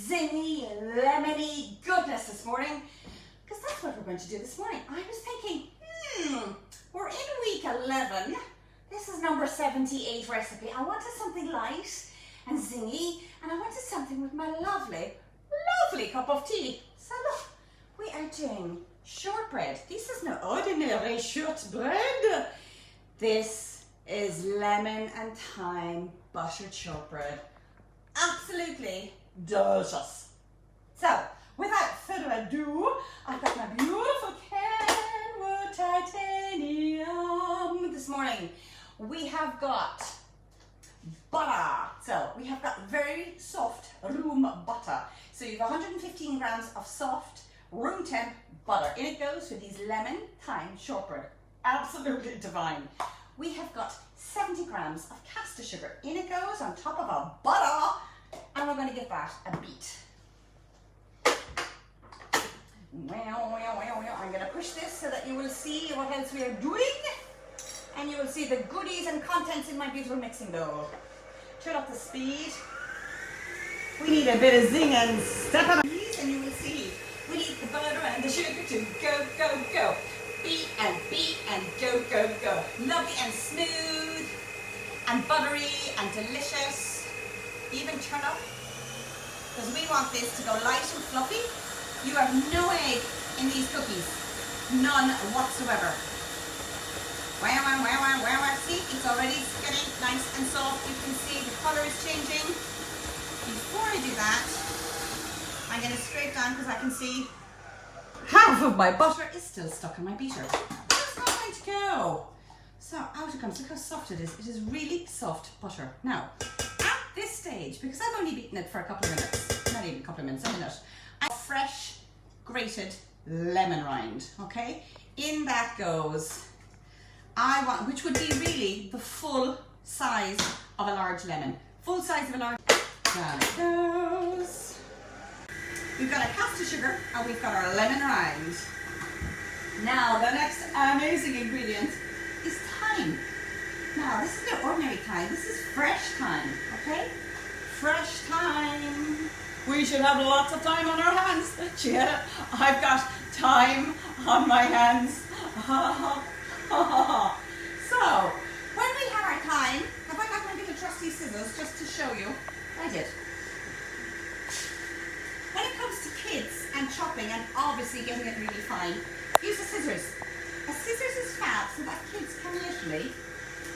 zingy, lemony goodness this morning, because that's what we're going to do this morning. I was thinking, we're in week 11. This is number 78 recipe. I wanted something light and zingy, and I wanted something with my lovely cup of tea. So look, we are doing shortbread. This is no ordinary shortbread. This is lemon and thyme buttered shortbread. Absolutely delicious. So, without further ado, I've got my beautiful Kenwood titanium this morning. We have got butter. So, we have got very soft room butter. So, you have 115 grams of soft room temp butter. In it goes with these lemon thyme shortbread. Absolutely divine. We have got 70 grams of caster sugar. In it goes on top of our butter, and we're going to give that a beat. I'm going to push this so that you will see what else we are doing, and you will see the goodies and contents in my beautiful mixing bowl. Turn up the speed. We need a bit of zing and step on these, and you will see we need the butter and the sugar to go, go, go. Beat and go, go, go. Lovely and smooth and buttery and delicious. Even turn up, because we want this to go light and fluffy. You have no egg in these cookies. None whatsoever. See, it's already getting nice and soft. You can see the color is changing. Before I do that, I'm going to scrape down because I can see half of my butter is still stuck in my beater. That's not going to go. So out it comes. Look how soft it is. It is really soft butter. Now, at this stage, because I've only beaten it for a couple of minutes, not even a couple of minutes, a minute, I have fresh grated lemon rind. Okay, in that goes. Which would be really the full size of a large lemon. Full size of a large. Down it goes. We've got our caster sugar and we've got our lemon rind. Now the next amazing ingredient is thyme. Now this is no ordinary thyme, this is fresh thyme, okay? Fresh thyme. We should have lots of thyme on our hands. Yeah, I've got thyme on my hands. So, when we have our thyme, have I got my little trusty scissors just to show you? I did. When it comes to kids and chopping and obviously getting it really fine, use a scissors. A scissors is fab so that kids can literally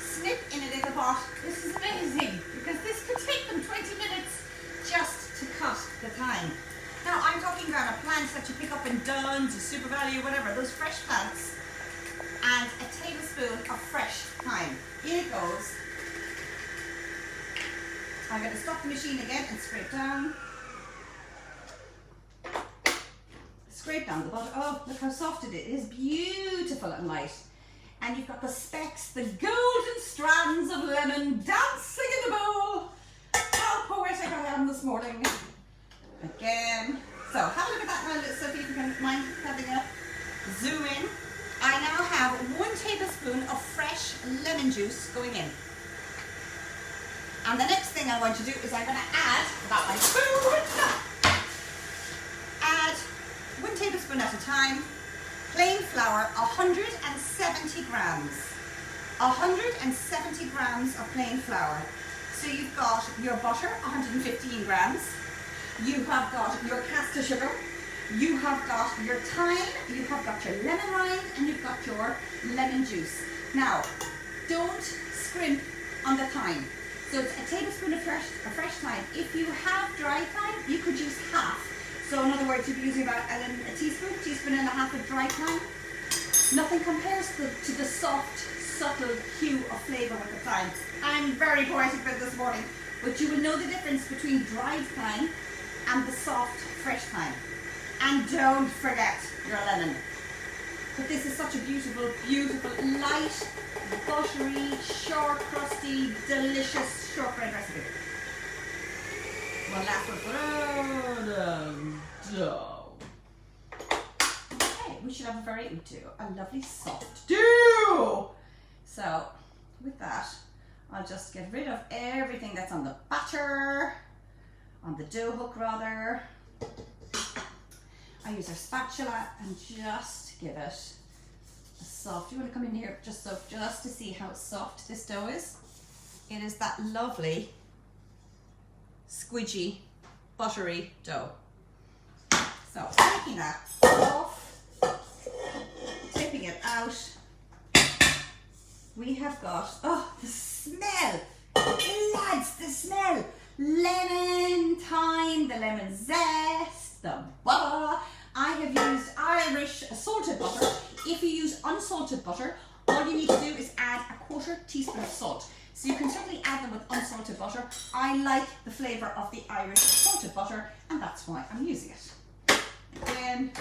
snip in a little pot. This is amazing because this could take them 20 minutes just to cut the thyme. Now I'm talking about a plant that you pick up in Dunn's or Super Value, whatever, those fresh plants, and a tablespoon of fresh thyme. In it goes. I'm going to stop the machine again and scrape down. Scrape down the butter. Oh, look how soft it is. It is beautiful and light. And you've got the specks, the golden strands of lemon dancing in the bowl. How poetic I am this morning. Again. So have a look at that now, Sophie, if you can mind having a zoom in. I now have 1 tablespoon of fresh lemon juice going in. And the next thing I'm going to do is I'm going to add, about my spoon, add 1 tablespoon at a time, plain flour, 170 grams. 170 grams of plain flour. So you've got your butter, 115 grams. You have got your caster sugar. You have got your thyme, you have got your lemon rind, and you've got your lemon juice. Now, don't scrimp on the thyme. So it's a tablespoon of fresh thyme. If you have dry thyme, you could use half. So in other words, you'd be using about a teaspoon and a half of dry thyme. Nothing compares to the soft, subtle hue of flavour with the thyme. I'm very poetic about this morning, but you will know the difference between dried thyme and the soft, fresh thyme. And don't forget your lemon. But this is such a beautiful, beautiful, light, buttery, short, crusty, delicious shortbread recipe. One last one for the dough. Okay, we should have a lovely soft dough. So with that, I'll just get rid of everything that's on the batter. on the dough hook rather. I use our spatula and just give it a soft, you want to come in here just to see how soft this dough is. It is that lovely, squidgy, buttery dough. So taking that off, tipping it out, we have got, oh, the smell, lads, the smell. Lemon, thyme, the lemon zest, the butter. I have used Irish salted butter. If you use unsalted butter, all you need to do is add a 1/4 teaspoon of salt. So you can certainly add them with unsalted butter. I like the flavour of the Irish salted butter, and that's why I'm using it. Again,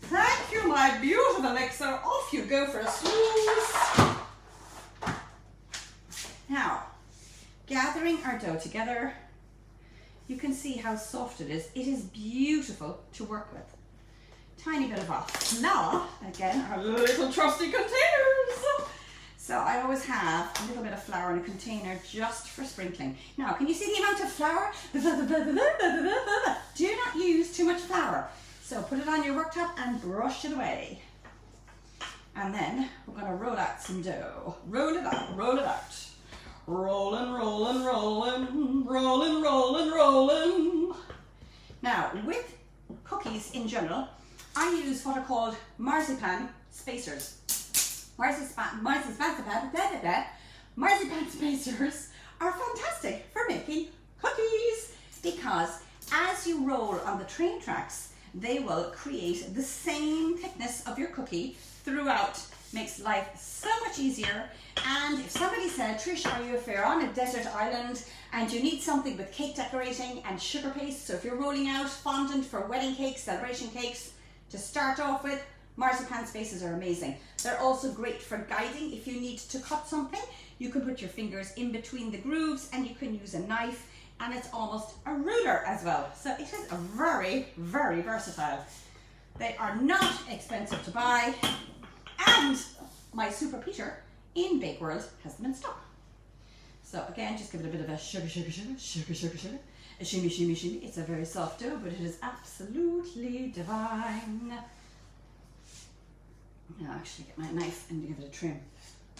thank you, my beautiful elixir. Off you go for a snooze. Now, gathering our dough together, you can see how soft it is. It is beautiful to work with. Tiny bit of our flour, again, our little trusty containers. So I always have a little bit of flour in a container just for sprinkling. Now, can you see the amount of flour? Do not use too much flour. So put it on your worktop and brush it away. And then we're going to roll out some dough. Roll it out, roll it out. Rolling, rolling, rolling, rolling, rolling, rolling. Now, with cookies in general, I use what are called marzipan spacers. Marzipan spacers are fantastic for making cookies because as you roll on the train tracks, they will create the same thickness of your cookie throughout. Makes life so much easier. And if somebody said, Trish, if you're on a desert island and you need something with cake decorating and sugar paste, so if you're rolling out fondant for wedding cakes, celebration cakes, to start off with, marzipan spacers are amazing. They're also great for guiding. If you need to cut something, you can put your fingers in between the grooves and you can use a knife, and it's almost a ruler as well. So it is a very, very versatile. They are not expensive to buy, and my Super Peter in Bake World has them in stock. So again, just give it a bit of a sugar, sugar, sugar, sugar, sugar, sugar, a shimmy, shimmy, shimmy. It's a very soft dough, but it is absolutely divine. Now actually get my knife and give it a trim,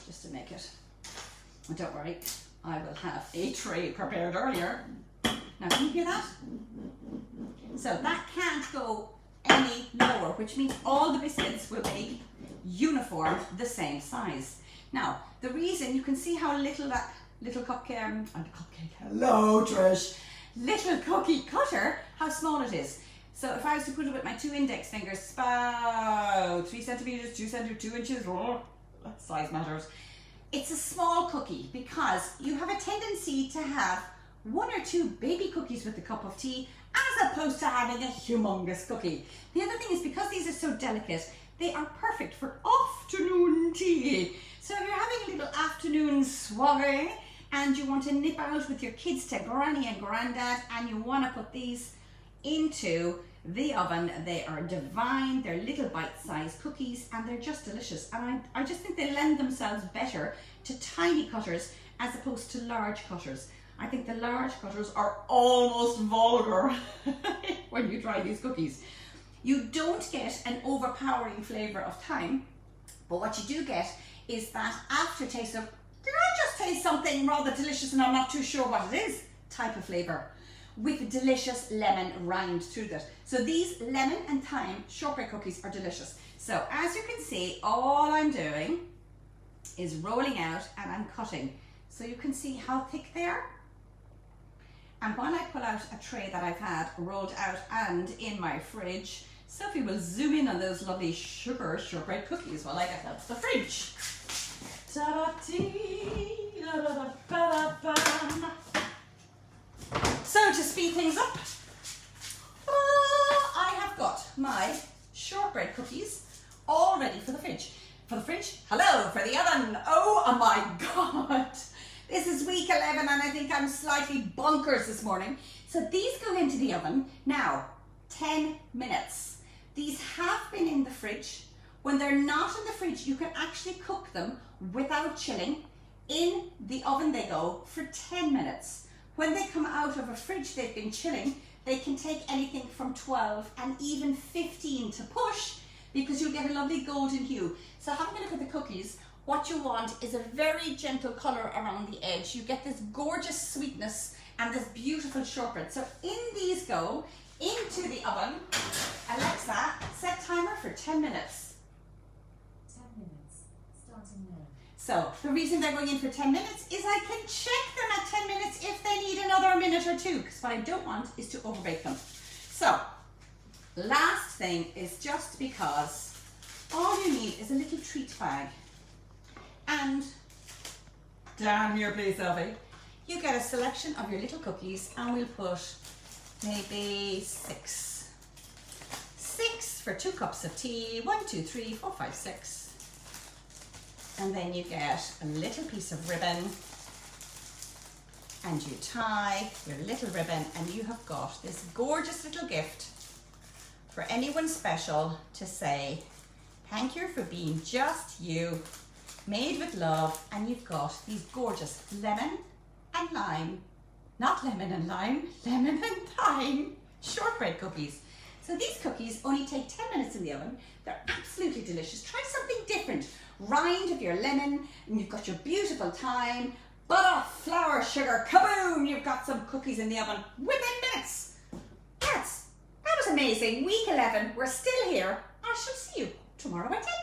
just to make it. And don't worry, I will have a tray prepared earlier. Now can you hear that? So that can't go any lower, which means all the biscuits will be uniform, the same size. Now, the reason, you can see how little that little cupcake, hello Trish, little cookie cutter, how small it is. So if I was to put it with my 2 index fingers, about 3 centimeters, 2 centimeters, 2 inches, oh, that size matters. It's a small cookie because you have a tendency to have 1 or 2 baby cookies with a cup of tea as opposed to having a humongous cookie. The other thing is, because these are so delicate, they are perfect for afternoon tea. So if you're having a little afternoon soiree and you want to nip out with your kids to granny and granddad and you want to put these into the oven, they are divine. They're little bite-sized cookies and they're just delicious. And I just think they lend themselves better to tiny cutters as opposed to large cutters. I think the large cutters are almost vulgar when you try these cookies. You don't get an overpowering flavour of thyme, but what you do get is that aftertaste of, did I just taste something rather delicious and I'm not too sure what it is, type of flavour, with delicious lemon rind through that. So these lemon and thyme shortbread cookies are delicious. So as you can see, all I'm doing is rolling out and I'm cutting. So you can see how thick they are. And when I pull out a tray that I've had rolled out and in my fridge, Sophie will zoom in on those lovely sugar shortbread cookies while I get out the fridge. So to speed things up, I have got my shortbread cookies all ready for the fridge. For the fridge? Hello, for the oven. Oh my God. This is week 11 and I think I'm slightly bonkers this morning. So these go into the oven now, 10 minutes. These have been in the fridge. When they're not in the fridge, you can actually cook them without chilling. In the oven they go for 10 minutes. When they come out of a fridge they've been chilling, they can take anything from 12 and even 15 to push, because you'll get a lovely golden hue. So having a look at the cookies, what you want is a very gentle colour around the edge. You get this gorgeous sweetness and this beautiful shortbread. So in these go into the oven. Alexa, set timer for 10 minutes. 10 minutes, starting now. So the reason they're going in for 10 minutes is I can check them at 10 minutes if they need another minute or two, because what I don't want is to overbake them. So last thing is, just because all you need is a little treat bag, and down here please Elvie, you get a selection of your little cookies, and we'll put maybe six for 2 cups of tea. 1, 2, 3, 4, 5, 6. And then you get a little piece of ribbon, and you tie your little ribbon, and you have got this gorgeous little gift for anyone special to say thank you for being just you, made with love. And you've got these gorgeous lemon and lime, not lemon and lime, lemon and thyme shortbread cookies. So these cookies only take 10 minutes in the oven. They're absolutely delicious. Try something different. Rind of your lemon, and you've got your beautiful thyme, butter, flour, sugar, kaboom! You've got some cookies in the oven within minutes. That was amazing. Week 11, we're still here. I shall see you tomorrow at 10.